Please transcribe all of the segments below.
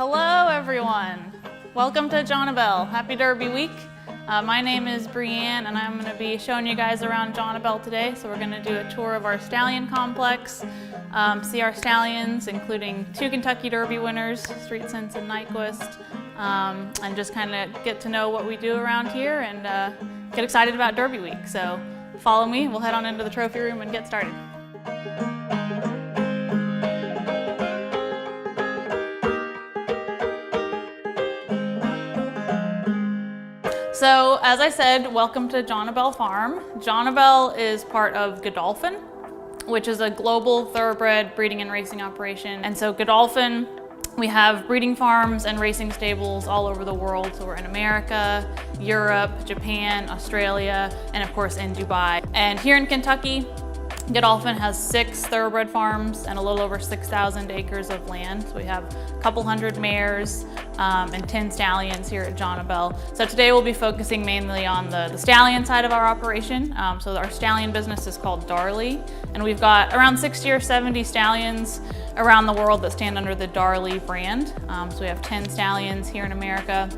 Hello everyone. Welcome to Jonabell. Happy Derby Week. My name is Brianne and I'm going to be showing you guys around Jonabell today. So we're going to do a tour of our stallion complex, see our stallions, including 2 Kentucky Derby winners, Street Sense and Nyquist, and just kind of get to know what we do around here and get excited about Derby Week. So follow me, we'll head on into the trophy room and get started. So, as I said, welcome to Jonabell Farm. Jonabell is part of Godolphin, which is a global thoroughbred breeding and racing operation. And so Godolphin, we have breeding farms and racing stables all over the world. So we're in America, Europe, Japan, Australia, and of course in Dubai. And here in Kentucky, Godolphin has 6 thoroughbred farms and a little over 6,000 acres of land. So we have a couple hundred mares and 10 stallions here at Jonabell. So today we'll be focusing mainly on the stallion side of our operation. So our stallion business is called Darley, and we've got around 60 or 70 stallions around the world that stand under the Darley brand. So we have 10 stallions here in America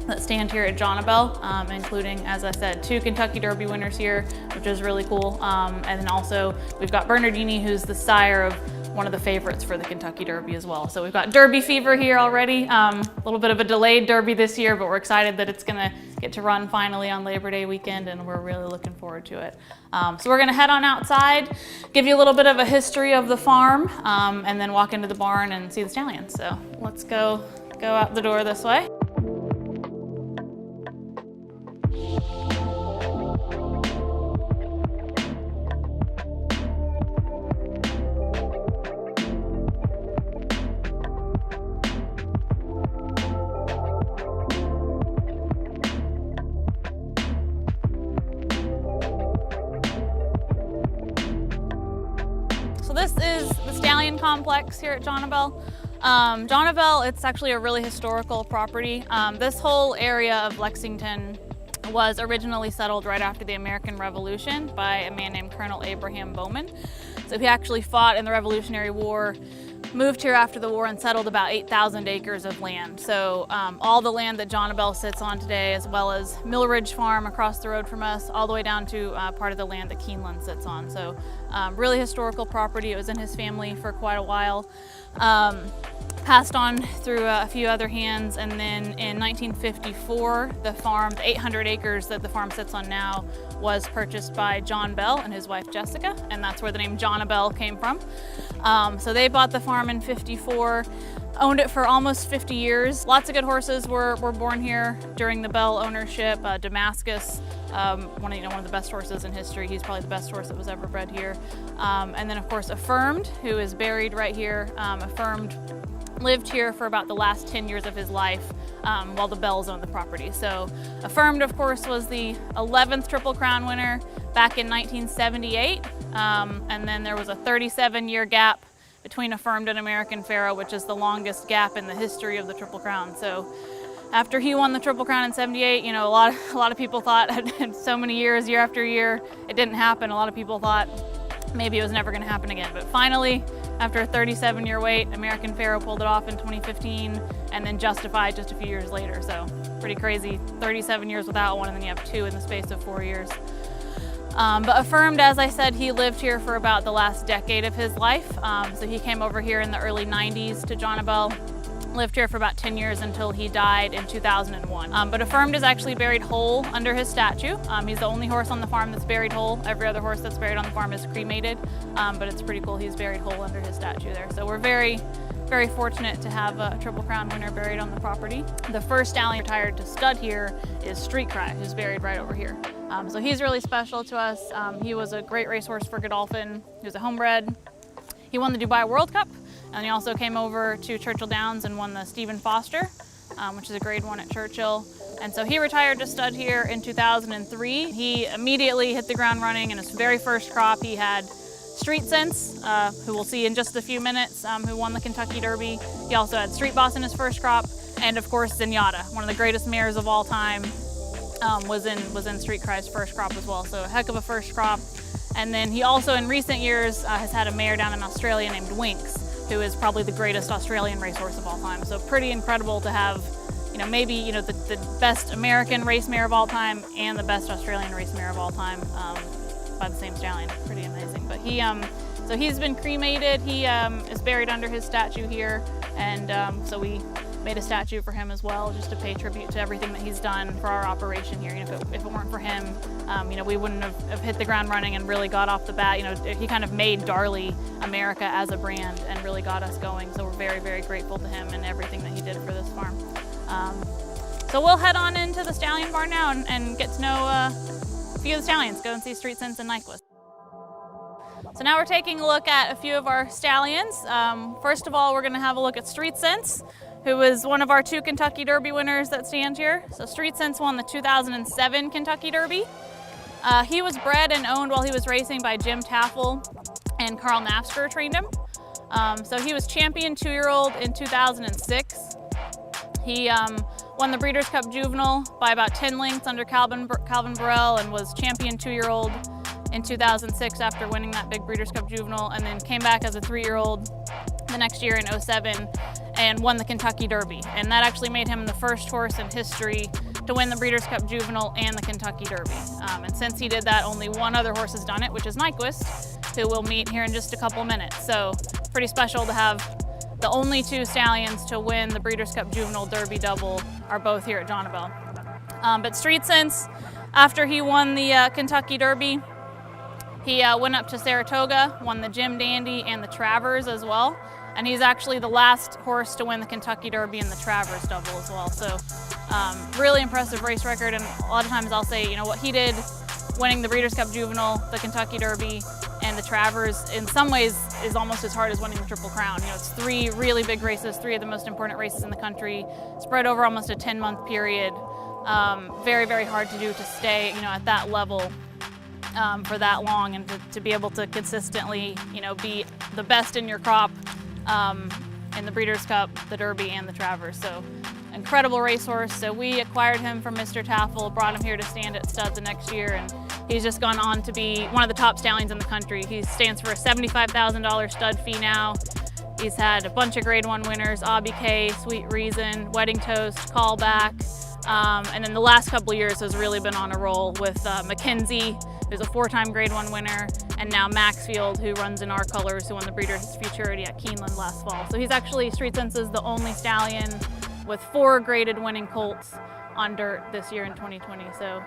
that stand here at Jonabell, including, as I said, 2 Kentucky Derby winners here, which is really cool. And then also we've got Bernardini, who's the sire of one of the favorites for the Kentucky Derby as well. So we've got Derby fever here already. A little bit of a delayed Derby this year, but we're excited that it's gonna get to run finally on Labor Day weekend, and we're really looking forward to it. So we're gonna head on outside, give you a little bit of a history of the farm, and then walk into the barn and see the stallions. So let's go out the door this way. So this is the stallion complex here at Jonabell. Jonabell, it's actually a really historical property. This whole area of Lexington was originally settled right after the American Revolution by a man named Colonel Abraham Bowman. So he actually fought in the Revolutionary War, moved here after the war, and settled about 8,000 acres of land. So all the land that Jonabell sits on today, as well as Mill Ridge Farm across the road from us, all the way down to part of the land that Keeneland sits on. So really historical property. It was in his family for quite a while. Passed on through a few other hands, and then in 1954, the farm, the 800 acres that the farm sits on now, was purchased by John Bell and his wife Jessica, and that's where the name Jonabell came from. So they bought the farm in '54, owned it for almost 50 years. Lots of good horses were born here during the Bell ownership. Damascus, one of the best horses in history. He's probably the best horse that was ever bred here. And then of course Affirmed, who is buried right here. Affirmed lived here for about the last 10 years of his life while the Bells owned the property. So Affirmed, of course, was the 11th Triple Crown winner back in 1978. And then there was a 37-year gap between Affirmed and American Pharoah, which is the longest gap in the history of the Triple Crown. So after he won the Triple Crown in '78, you know, a lot of people thought so many years, year after year, it didn't happen. A lot of people thought maybe it was never going to happen again. But finally, after a 37-year wait, American Pharoah pulled it off in 2015, and then Justified just a few years later. So pretty crazy, 37 years without one, and then you have 2 in the space of 4 years. But Affirmed, as I said, he lived here for about the last decade of his life. So he came over here in the early 90s to Jonabell, lived here for about 10 years until he died in 2001. But Affirmed is actually buried whole under his statue. He's the only horse on the farm that's buried whole. Every other horse that's buried on the farm is cremated, but it's pretty cool he's buried whole under his statue there. So we're very, very fortunate to have a Triple Crown winner buried on the property. The first stallion retired to stud here is Street Cry, who's buried right over here. So he's really special to us. He was a great racehorse for Godolphin. He was a homebred. He won the Dubai World Cup, and he also came over to Churchill Downs and won the Stephen Foster, which is a grade 1 at Churchill. And so he retired to stud here in 2003. He immediately hit the ground running. In his very first crop, he had Street Sense, who we'll see in just a few minutes, who won the Kentucky Derby. He also had Street Boss in his first crop, and of course Zenyatta, one of the greatest mares of all time, was in Street Cry's first crop as well. So a heck of a first crop. And then he also in recent years has had a mare down in Australia named Winx. who is probably the greatest Australian racehorse of all time. So pretty incredible to have, maybe, the best American race mare of all time and the best Australian race mare of all time by the same stallion. Pretty amazing. But so he's been cremated. He is buried under his statue here, and so we made a statue for him as well, just to pay tribute to everything that he's done for our operation here. If it weren't for him, we wouldn't have hit the ground running and really got off the bat. He kind of made Darley America as a brand and really got us going. So we're very, very grateful to him and everything that he did for this farm. So we'll head on into the stallion barn now and get to know a few of the stallions. Go and see Street Sense and Nyquist. So now we're taking a look at a few of our stallions. First of all, we're going to have a look at Street Sense, who was one of our 2 Kentucky Derby winners that stand here. So Street Sense won the 2007 Kentucky Derby. He was bred and owned while he was racing by Jim Taffel, and Carl Nafster trained him. So he was champion 2-year-old in 2006. He won the Breeders' Cup Juvenile by about 10 lengths under Calvin Burrell, and was champion 2-year-old in 2006 after winning that big Breeders' Cup Juvenile, and then came back as a 3-year-old the next year in 2007 and won the Kentucky Derby. And that actually made him the first horse in history to win the Breeders' Cup Juvenile and the Kentucky Derby. And since he did that, only one other horse has done it, which is Nyquist, who we'll meet here in just a couple minutes. So pretty special to have the only 2 stallions to win the Breeders' Cup Juvenile Derby double are both here at Jonabell. But Street Sense, after he won the Kentucky Derby, he went up to Saratoga, won the Jim Dandy and the Travers as well. And he's actually the last horse to win the Kentucky Derby and the Travers double as well. So really impressive race record. And a lot of times I'll say, what he did winning the Breeders' Cup Juvenile, the Kentucky Derby, and the Travers in some ways is almost as hard as winning the Triple Crown. It's 3 really big races, 3 of the most important races in the country, spread over almost a 10-month period. Very, very hard to do, to stay, at that level for that long, and to be able to consistently, be the best in your crop in the Breeders' Cup, the Derby, and the Travers. So incredible racehorse. So we acquired him from Mr. Taffel, brought him here to stand at Studs the next year, and he's just gone on to be one of the top stallions in the country. He stands for a $75,000 stud fee now. He's had a bunch of Grade 1 winners: Obby K, Sweet Reason, Wedding Toast, Callback, and then the last couple of years has really been on a roll with Mackenzie, who's a 4-time Grade 1 winner, and now Maxfield, who runs in our colors, who won the Breeders' Futurity at Keeneland last fall. So he's actually, Street Sense is the only stallion with 4 graded winning colts on dirt this year in 2020. So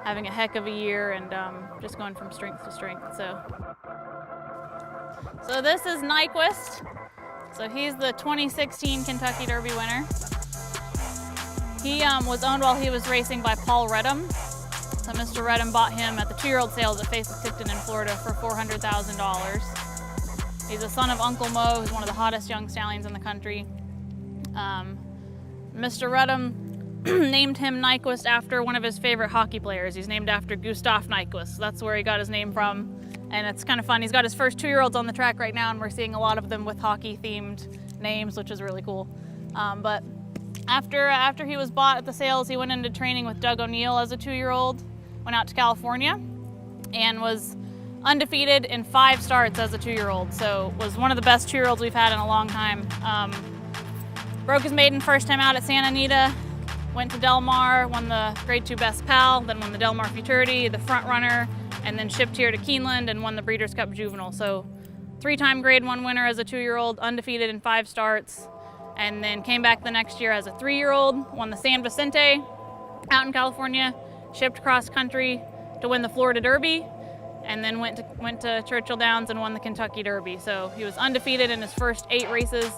having a heck of a year, and just going from strength to strength. So this is Nyquist. So he's the 2016 Kentucky Derby winner. He was owned while he was racing by Paul Reddam. So Mr. Reddam bought him at the 2-year-old sales at Face of Tipton in Florida for $400,000. He's a son of Uncle Mo, who's one of the hottest young stallions in the country. Mr. Reddam named him Nyquist after one of his favorite hockey players. He's named after Gustav Nyquist. So that's where he got his name from. And it's kind of fun. He's got his first 2-year-olds on the track right now, and we're seeing a lot of them with hockey-themed names, which is really cool. But after he was bought at the sales, he went into training with Doug O'Neill as a 2-year-old, went out to California, and was undefeated in 5 starts as a 2-year-old. So was one of the best 2-year-olds we've had in a long time. Broke his maiden first time out at Santa Anita, went to Del Mar, won the Grade 2 Best Pal, then won the Del Mar Futurity, the Front Runner, and then shipped here to Keeneland and won the Breeders' Cup Juvenile. So 3-time Grade 1 winner as a 2-year-old, undefeated in 5 starts, and then came back the next year as a 3-year-old, won the San Vicente out in California, shipped cross country to win the Florida Derby, and then went to Churchill Downs and won the Kentucky Derby. So he was undefeated in his first 8 races.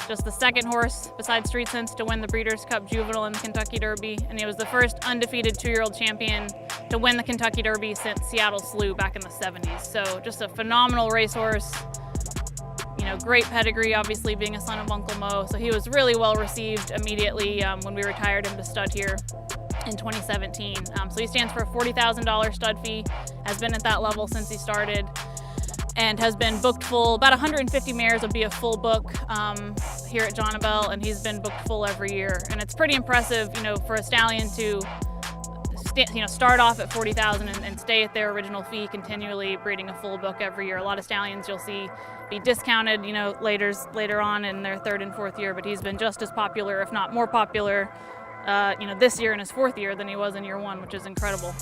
Just the second horse besides Street Sense to win the Breeders' Cup Juvenile and the Kentucky Derby, and he was the first undefeated 2-year-old champion to win the Kentucky Derby since Seattle Slew back in the 70s. So just a phenomenal racehorse. Great pedigree, obviously being a son of Uncle Mo. So he was really well received immediately when we retired him to stud here in 2017. So he stands for a $40,000 stud fee, has been at that level since he started, and has been booked full. About 150 mares would be a full book here at Jonabell, and he's been booked full every year. And it's pretty impressive, for a stallion to start off at 40,000 and stay at their original fee, continually breeding a full book every year. A lot of stallions you'll see be discounted, later on in their third and fourth year, but he's been just as popular, if not more popular, this year in his fourth year than he was in year one, which is incredible.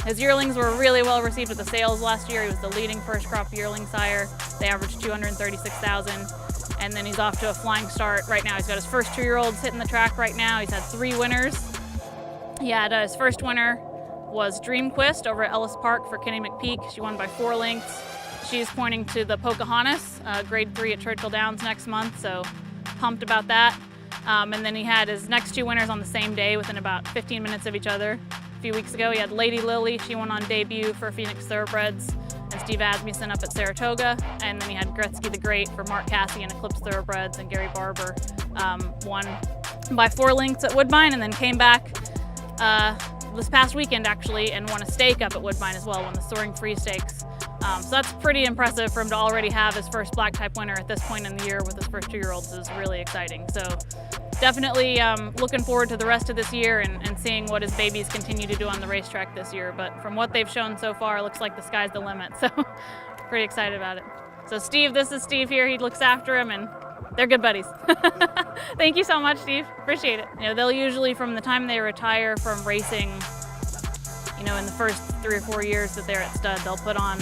His yearlings were really well received at the sales last year. He was the leading first crop yearling sire. They averaged 236,000. And then he's off to a flying start right now. He's got his first 2-year-olds hitting the track right now. He's had 3 winners. He had his first winner was Dreamquist over at Ellis Park for Kenny McPeak. She won by 4 lengths. She's pointing to the Pocahontas, grade 3 at Churchill Downs next month, so pumped about that. And then he had his next 2 winners on the same day within about 15 minutes of each other. A few weeks ago, he had Lady Lily. She won on debut for Phoenix Thoroughbreds, and Steve Asmussen up at Saratoga. And then he had Gretzky the Great for Mark Cassidy and Eclipse Thoroughbreds, and Gary Barber won by 4 lengths at Woodbine, and then came back this past weekend actually and won a stake up at Woodbine as well, won the Soaring Free Stakes. So that's pretty impressive for him to already have his first black type winner at this point in the year with his first 2-year-olds is really exciting. So definitely looking forward to the rest of this year and seeing what his babies continue to do on the racetrack this year. But from what they've shown so far, it looks like the sky's the limit. So pretty excited about it. So Steve, this is Steve here. He looks after him, and they're good buddies. Thank you so much, Steve. Appreciate it. They'll usually, from the time they retire from racing, in the first 3 or 4 years that they're at stud, they'll put on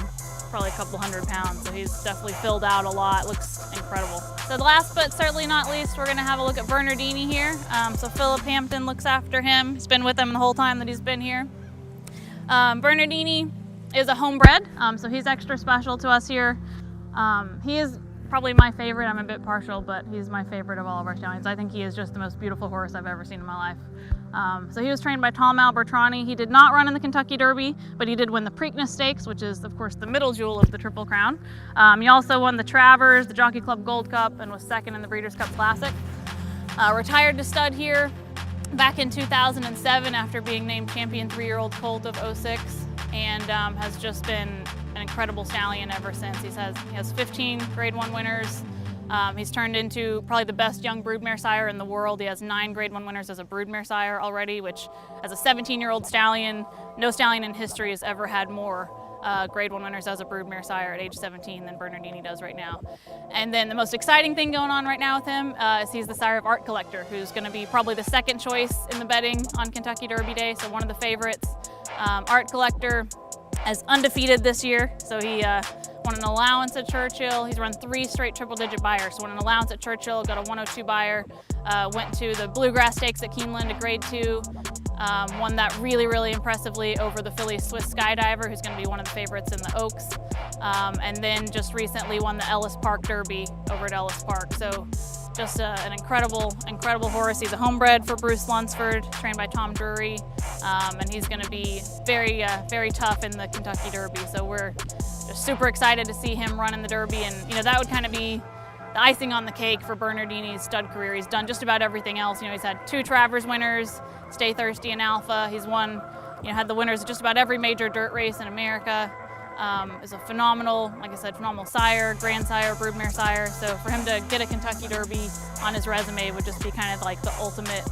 probably a couple 100 pounds. So he's definitely filled out a lot. Looks incredible. So last but certainly not least, we're going to have a look at Bernardini here. So Philip Hampton looks after him. He's been with him the whole time that he's been here. Bernardini is a homebred, so he's extra special to us here. He is probably my favorite. I'm a bit partial, but he's my favorite of all of our stallions. I think he is just the most beautiful horse I've ever seen in my life. So he was trained by Tom Albertrani. He did not run in the Kentucky Derby, but he did win the Preakness Stakes, which is, of course, the middle jewel of the Triple Crown. He also won the Travers, the Jockey Club Gold Cup, and was second in the Breeders' Cup Classic. Retired to stud here back in 2007 after being named champion 3-year-old colt of 06, and has just been an incredible stallion ever since. He has 15 Grade 1 winners. He's turned into probably the best young broodmare sire in the world. He has 9 Grade 1 winners as a broodmare sire already, which as a 17-year-old stallion, no stallion in history has ever had more Grade 1 winners as a broodmare sire at age 17 than Bernardini does right now. And then the most exciting thing going on right now with him is he's the sire of Art Collector, who's going to be probably the second choice in the betting on Kentucky Derby Day, so one of the favorites. Art Collector is undefeated this year, so he won an allowance at Churchill. He's run 3 straight triple-digit buyers. So won an allowance at Churchill, got a 102 buyer, went to the Bluegrass Stakes at Keeneland, a Grade 2, won that really, really impressively over the Philly Swiss Skydiver, who's going to be one of the favorites in the Oaks, and then just recently won the Ellis Park Derby over at Ellis Park. So just an incredible, incredible horse. He's a homebred for Bruce Lunsford, trained by Tom Drury, and he's going to be very, very tough in the Kentucky Derby. So we're just super excited to see him run in the Derby, and that would kind of be the icing on the cake for Bernardini's stud career. He's done just about everything else. He's had 2 Travers winners, Stay Thirsty and Alpha. He's won, had the winners of just about every major dirt race in America. Is a phenomenal, like I said, phenomenal sire, grandsire, broodmare sire. So for him to get a Kentucky Derby on his resume would just be kind of like the ultimate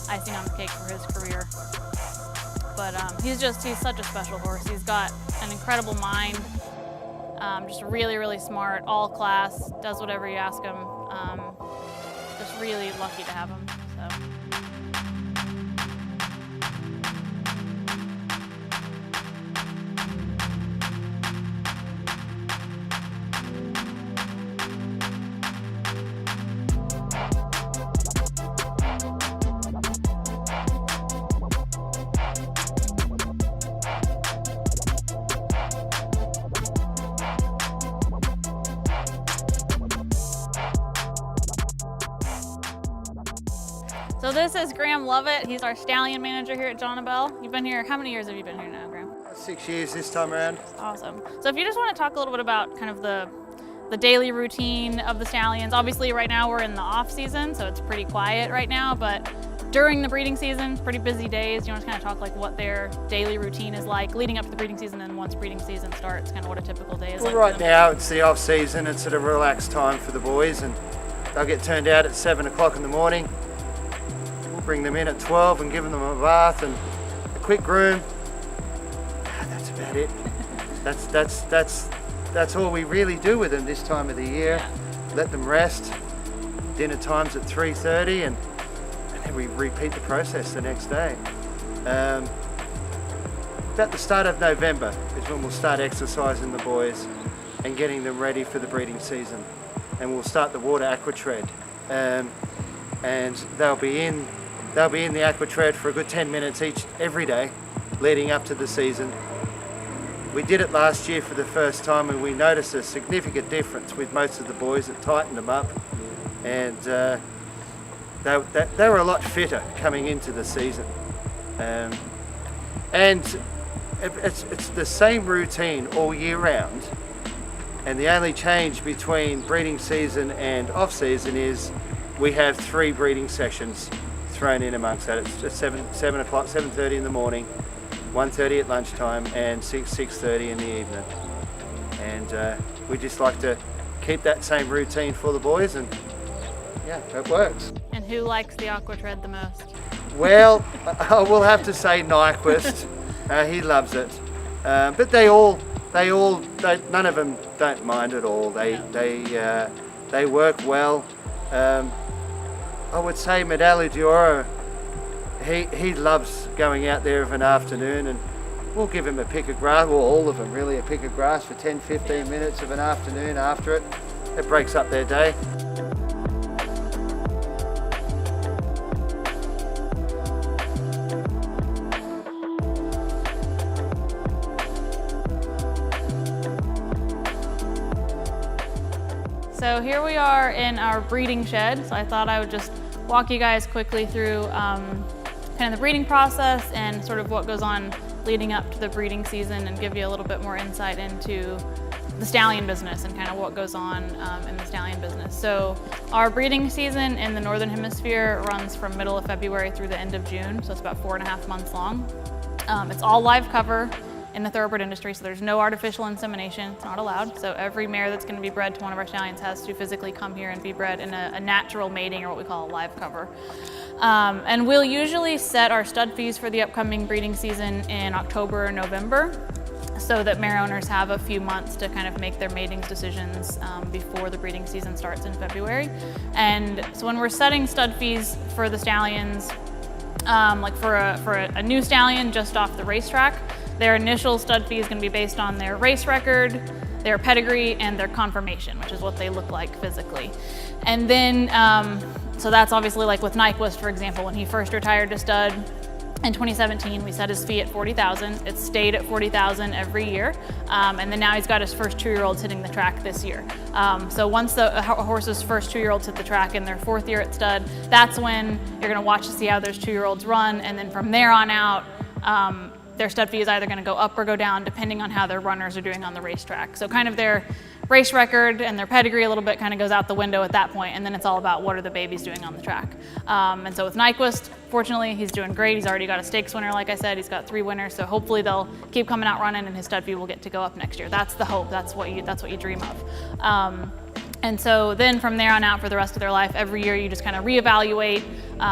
icing on the cake for his career. But he's such a special horse. He's got an incredible mind, just really, really smart, all class, does whatever you ask him. Just really lucky to have him. So. So this is Graham Lovett. He's our stallion manager here at John Bell. You've been here, how many years have you been here now, Graham? 6 years this time around. Awesome. So if you just want to talk a little bit about kind of the daily routine of the stallions. Obviously right now we're in the off season, so it's pretty quiet right now, but during the breeding season, pretty busy days. You want to kind of talk like what their daily routine is like leading up to the breeding season, and once breeding season starts, kind of what a typical day is like. Well, right now it's the off season. It's at a relaxed time for the boys, and they'll get turned out at 7 o'clock in the morning. We'll bring them in at 12 and give them a bath, and the quick groom. That's about it. That's all we really do with them this time of the year. Let them rest. Dinner time's at 3:30, and then we repeat the process the next day. About the start of November is when we'll start exercising the boys and getting them ready for the breeding season. And we'll start the water aquatread. And they'll be in the aquatread for a good 10 minutes every day leading up to the season. We did it last year for the first time, and we noticed a significant difference with most of the boys. It tightened them up, and they were a lot fitter coming into the season. And it's the same routine all year round, and the only change between breeding season and off season is we have 3 breeding sessions thrown in amongst that. It's just 7 o'clock, 7:30 in the morning, 1:30 at lunchtime, and 6:30 in the evening. And we just like to keep that same routine for the boys, and yeah, it works. And who likes the aquatread the most? Well, I will have to say Nyquist. He loves it, but none of them don't mind at all. They work well. I would say Medalli d'Oro, he loves going out there of an afternoon, and we'll give him a pick of grass, well, all of them really, a pick of grass for 10-15 minutes of an afternoon after it. It breaks up their day. So here we are in our breeding shed. So I thought I would just walk you guys quickly through kind of the breeding process and sort of what goes on leading up to the breeding season, and give you a little bit more insight into the stallion business and kind of what goes on in the stallion business. So our breeding season in the Northern Hemisphere runs from middle of February through the end of June. So it's about 4.5 months long. It's all live cover in the thoroughbred industry, so there's no artificial insemination. It's not allowed. So every mare that's going to be bred to one of our stallions has to physically come here and be bred in a natural mating, or what we call a live cover. And we'll usually set our stud fees for the upcoming breeding season in October or November, so that mare owners have a few months to kind of make their mating decisions before the breeding season starts in February. And so when we're setting stud fees for the stallions, like for a new stallion just off the racetrack, their initial stud fee is going to be based on their race record, their pedigree, and their conformation, which is what they look like physically. And then, so that's obviously like with Nyquist, for example, when he first retired to stud in 2017, we set his fee at $40,000. It stayed at $40,000 every year. And then now he's got his first 2-year-olds hitting the track this year. So once a horse's first 2-year-olds hit the track in their 4th year at stud, that's when you're going to watch to see how those 2-year-olds run. And then from there on out, their stud fee is either going to go up or go down depending on how their runners are doing on the racetrack. So kind of their race record and their pedigree a little bit kind of goes out the window at that point, and then it's all about what are the babies doing on the track. And so with Nyquist, fortunately, he's doing great. He's already got a stakes winner, like I said. He's got 3 winners, so hopefully they'll keep coming out running, and his stud fee will get to go up next year. That's the hope. That's what you dream of. And so then from there on out for the rest of their life, every year you just kind of reevaluate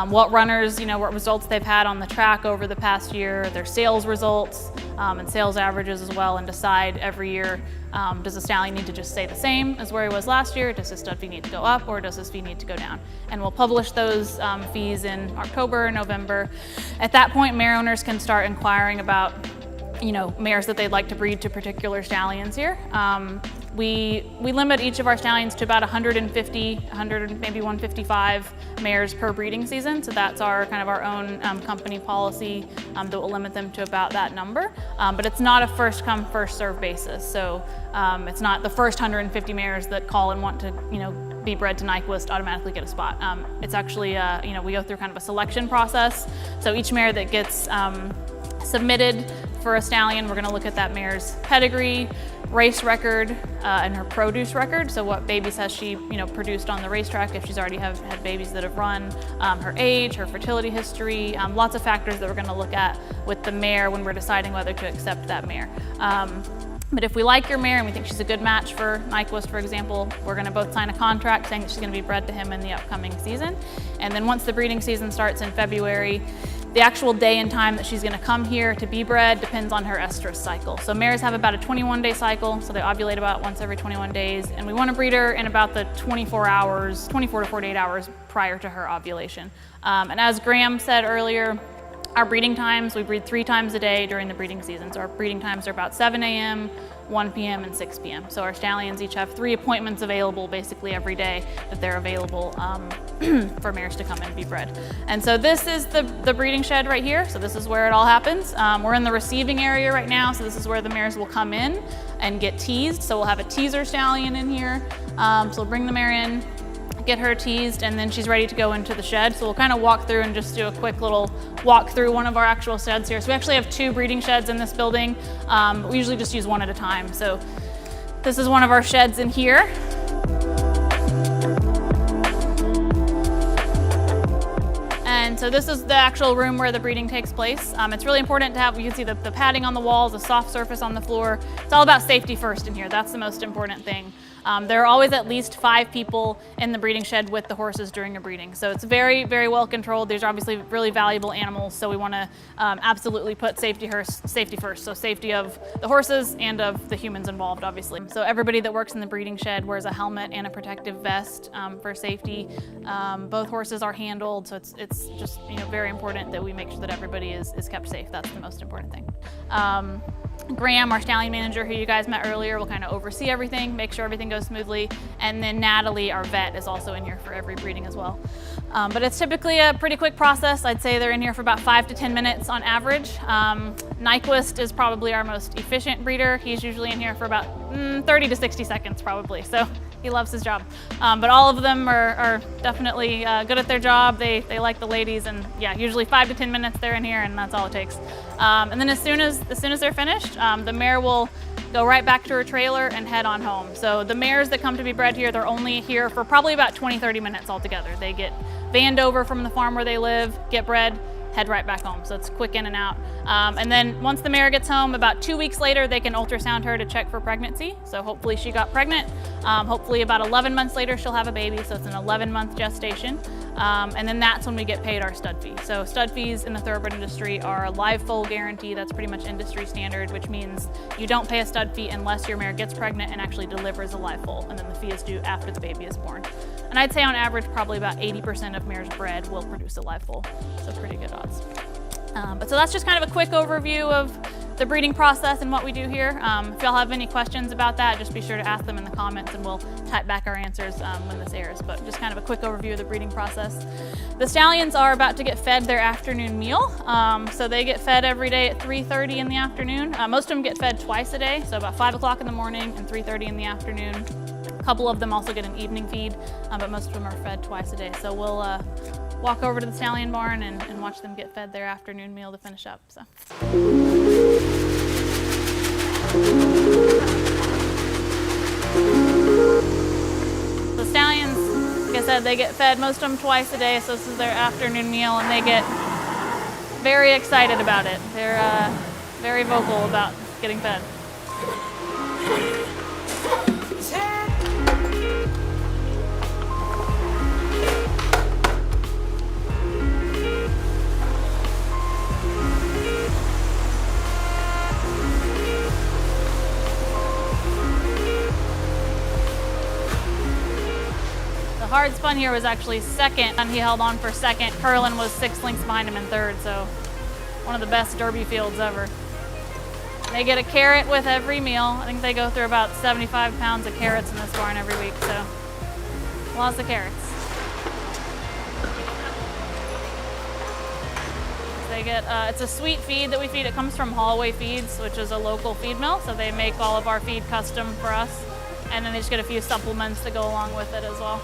what runners, what results they've had on the track over the past year, their sales results and sales averages as well, and decide every year, does the stallion need to just stay the same as where he was last year? Does his stud fee need to go up, or does his fee need to go down? And we'll publish those fees in October or November. At that point, mare owners can start inquiring about mares that they'd like to breed to particular stallions here. We limit each of our stallions to about 150, maybe 155 mares per breeding season. So that's our kind of our own company policy that will limit them to about that number. But it's not a first come, first serve basis. So it's not the first 150 mares that call and want to, be bred to Nyquist automatically get a spot. It's actually, we go through kind of a selection process. So each mare that gets submitted for a stallion, we're going to look at that mare's pedigree, race record, and her produce record. So what babies has she, produced on the racetrack, if she's already had babies that have run, her age, her fertility history, lots of factors that we're going to look at with the mare when we're deciding whether to accept that mare. But if we like your mare and we think she's a good match for Nyquist, for example, we're going to both sign a contract saying that she's going to be bred to him in the upcoming season. And then once the breeding season starts in February, The actual day and time that she's going to come here to be bred depends on her estrus cycle. So mares have about a 21-day cycle, so they ovulate about once every 21 days, and we want to breed her in about the 24 to 48 hours prior to her ovulation. And as Graham said earlier, our breeding times, we breed 3 times a day during the breeding season. So our breeding times are about 7 a.m., 1 p.m., and 6 p.m. So our stallions each have 3 appointments available basically every day that they're available for mares to come and be bred. And so this is the breeding shed right here. So this is where it all happens. We're in the receiving area right now. So this is where the mares will come in and get teased. So we'll have a teaser stallion in here. So we'll bring the mare in, get her teased, and then she's ready to go into the shed. So we'll kind of walk through and just do a quick little walk through one of our actual sheds here. So we actually have 2 breeding sheds in this building. We usually just use one at a time. So this is one of our sheds in here. And so this is the actual room where the breeding takes place. It's really important to have, you can see the padding on the walls, a soft surface on the floor. It's all about safety first in here. That's the most important thing. There are always at least 5 people in the breeding shed with the horses during a breeding. So it's very, very well controlled. These are obviously really valuable animals, so we want to absolutely put safety first. So safety of the horses and of the humans involved, obviously. So everybody that works in the breeding shed wears a helmet and a protective vest for safety. Both horses are handled, so it's just very important that we make sure that everybody is kept safe. That's the most important thing. Graham, our stallion manager, who you guys met earlier, will kind of oversee everything, make sure everything goes smoothly. And then Natalie, our vet, is also in here for every breeding as well. But it's typically a pretty quick process. I'd say they're in here for about 5 to 10 minutes on average. Nyquist is probably our most efficient breeder. He's usually in here for about 30 to 60 seconds probably. So he loves his job. But all of them are definitely good at their job. They like the ladies, and yeah, usually 5 to 10 minutes they're in here, and that's all it takes. And then as soon as they're finished, the mare will go right back to her trailer and head on home. So the mares that come to be bred here, they're only here for probably about 20-30 minutes altogether. They get vanned over from the farm where they live, get bred, head right back home. So it's quick in and out. And then once the mare gets home, about 2 weeks later, they can ultrasound her to check for pregnancy. So hopefully she got pregnant. Hopefully about 11 months later, she'll have a baby. So it's an 11-month gestation. And then that's when we get paid our stud fee. So stud fees in the thoroughbred industry are a live foal guarantee. That's pretty much industry standard, which means you don't pay a stud fee unless your mare gets pregnant and actually delivers a live foal. And then the fee is due after the baby is born. And I'd say on average, probably about 80% of mares bred will produce a live foal. So pretty good odds. But so that's just kind of a quick overview of the breeding process and what we do here. If y'all have any questions about that, just be sure to ask them in the comments and we'll type back our answers when this airs. But just kind of a quick overview of the breeding process. The stallions are about to get fed their afternoon meal. So they get fed every day at 3:30 in the afternoon. Most of them get fed twice a day, so about 5 o'clock in the morning and 3:30 in the afternoon. A couple of them also get an evening feed, but most of them are fed twice a day. So we'll walk over to the stallion barn and watch them get fed their afternoon meal to finish up. So. The stallions, like I said, they get fed, most of them twice a day, so this is their afternoon meal, and they get very excited about it. They're very vocal about getting fed. Hard Spun here was actually second, and he held on for second. Curlin was 6 lengths behind him in third, so one of the best derby fields ever. They get a carrot with every meal. I think they go through about 75 pounds of carrots in this barn every week, so lots of carrots. They get, it's a sweet feed that we feed. It comes from Hallway Feeds, which is a local feed mill, so they make all of our feed custom for us. And then they just get a few supplements to go along with it as well.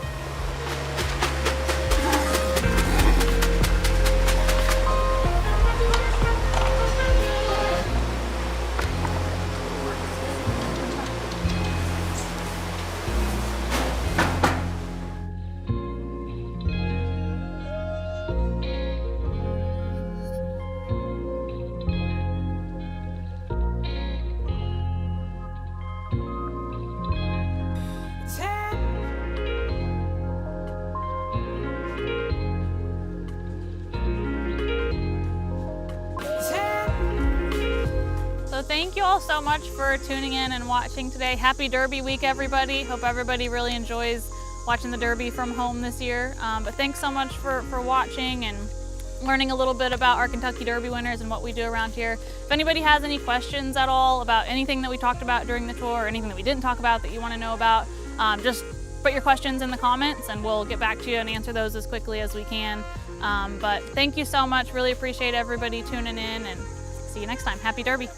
thank you all so much for tuning in and watching today. Happy Derby week, everybody. Hope everybody really enjoys watching the Derby from home this year. But thanks so much for watching and learning a little bit about our Kentucky Derby winners and what we do around here. If anybody has any questions at all about anything that we talked about during the tour or anything that we didn't talk about that you want to know about, just put your questions in the comments and we'll get back to you and answer those as quickly as we can. But thank you so much. Really appreciate everybody tuning in, and see you next time. Happy Derby.